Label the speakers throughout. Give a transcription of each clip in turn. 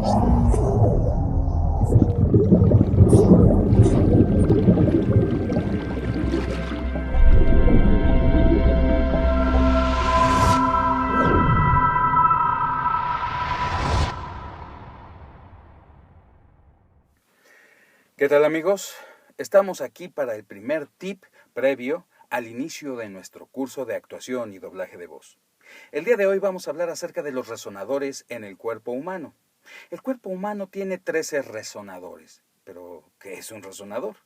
Speaker 1: ¿Qué tal, amigos? Estamos aquí para el primer tip previo al inicio de nuestro curso de actuación y doblaje de voz. El día de hoy vamos a hablar acerca de los resonadores en el cuerpo humano. El cuerpo humano tiene 13 resonadores. ¿Pero qué es un resonador?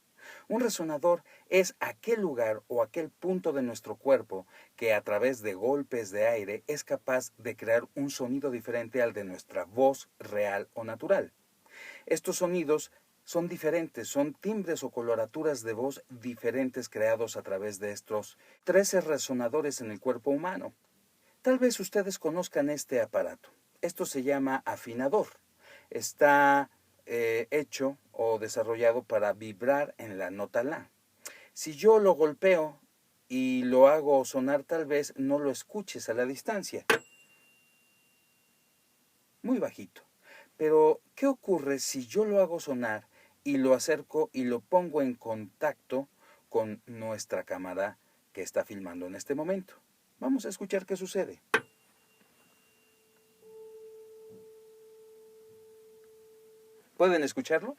Speaker 1: Un resonador es aquel lugar o aquel punto de nuestro cuerpo que a través de golpes de aire es capaz de crear un sonido diferente al de nuestra voz real o natural. Estos sonidos son diferentes, son timbres o coloraturas de voz diferentes creados a través de estos 13 resonadores en el cuerpo humano. Tal vez ustedes conozcan este aparato. Esto se llama afinador. Está hecho o desarrollado para vibrar en la nota la. Si yo lo golpeo y lo hago sonar, tal vez no lo escuches a la distancia. Muy bajito. Pero, ¿qué ocurre si yo lo hago sonar y lo acerco y lo pongo en contacto con nuestra cámara que está filmando en este momento? Vamos a escuchar qué sucede. ¿Pueden escucharlo?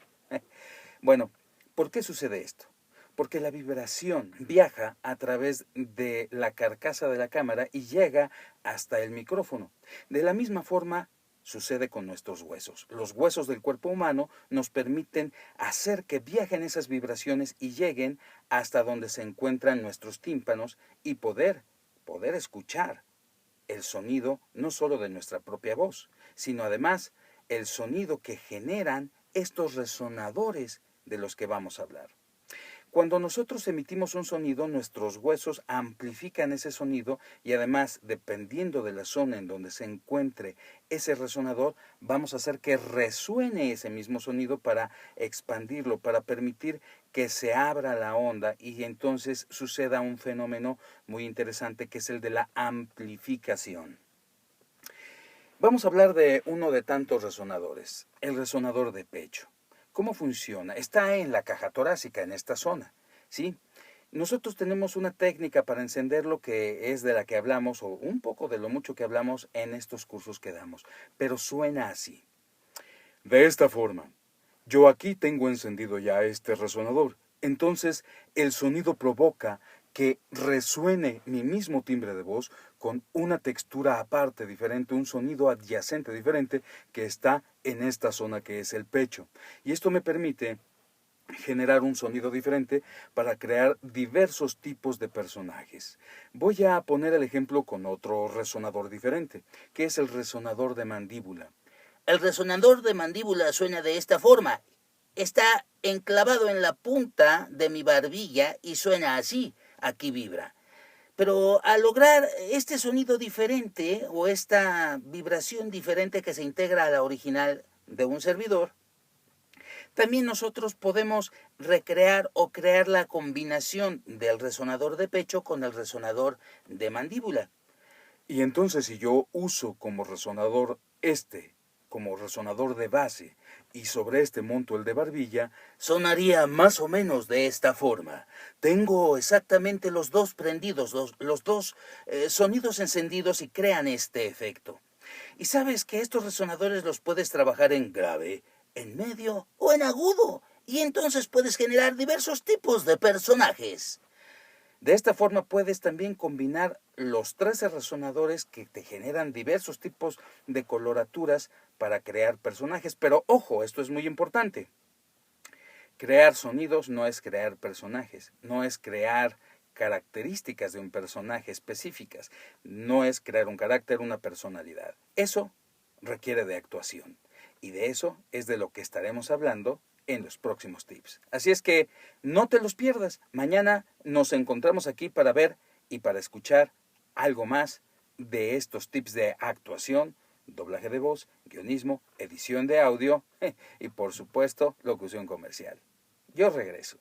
Speaker 1: Bueno, ¿por qué sucede esto? Porque la vibración viaja a través de la carcasa de la cámara y llega hasta el micrófono. De la misma forma sucede con nuestros huesos. Los huesos del cuerpo humano nos permiten hacer que viajen esas vibraciones y lleguen hasta donde se encuentran nuestros tímpanos y poder escuchar el sonido no solo de nuestra propia voz, sino además el sonido que generan estos resonadores de los que vamos a hablar. Cuando nosotros emitimos un sonido, nuestros huesos amplifican ese sonido y además, dependiendo de la zona en donde se encuentre ese resonador, vamos a hacer que resuene ese mismo sonido para expandirlo, para permitir que se abra la onda y entonces suceda un fenómeno muy interesante que es el de la amplificación. Vamos a hablar de uno de tantos resonadores, el resonador de pecho. ¿Cómo funciona? Está en la caja torácica, en esta zona, ¿sí? Nosotros tenemos una técnica para encenderlo que es de la que hablamos, o un poco de lo mucho que hablamos en estos cursos que damos, pero suena así. De esta forma, yo aquí tengo encendido ya este resonador, entonces el sonido provoca que resuene mi mismo timbre de voz con una textura aparte diferente, un sonido adyacente diferente que está en esta zona que es el pecho. Y esto me permite generar un sonido diferente para crear diversos tipos de personajes. Voy a poner el ejemplo con otro resonador diferente, que es el resonador de mandíbula.
Speaker 2: El resonador de mandíbula suena de esta forma. Está enclavado en la punta de mi barbilla y suena así. Aquí vibra. Pero al lograr este sonido diferente o esta vibración diferente que se integra a la original de un servidor, también nosotros podemos recrear o crear la combinación del resonador de pecho con el resonador de mandíbula.
Speaker 1: Y entonces si yo uso como resonador como resonador de base, y sobre este monto el de barbilla,
Speaker 2: sonaría más o menos de esta forma. Tengo exactamente los dos prendidos, los dos sonidos encendidos y crean este efecto. Y sabes que estos resonadores los puedes trabajar en grave, en medio o en agudo, y entonces puedes generar diversos tipos de personajes.
Speaker 1: De esta forma puedes también combinar los 13 resonadores que te generan diversos tipos de coloraturas para crear personajes. Pero ojo, esto es muy importante. Crear sonidos no es crear personajes, no es crear características de un personaje específicas, no es crear un carácter, una personalidad. Eso requiere de actuación y de eso es de lo que estaremos hablando en los próximos tips. Así es que no te los pierdas. Mañana nos encontramos aquí para ver y para escuchar algo más de estos tips de actuación, doblaje de voz, guionismo, edición de audio y por supuesto locución comercial. Yo regreso.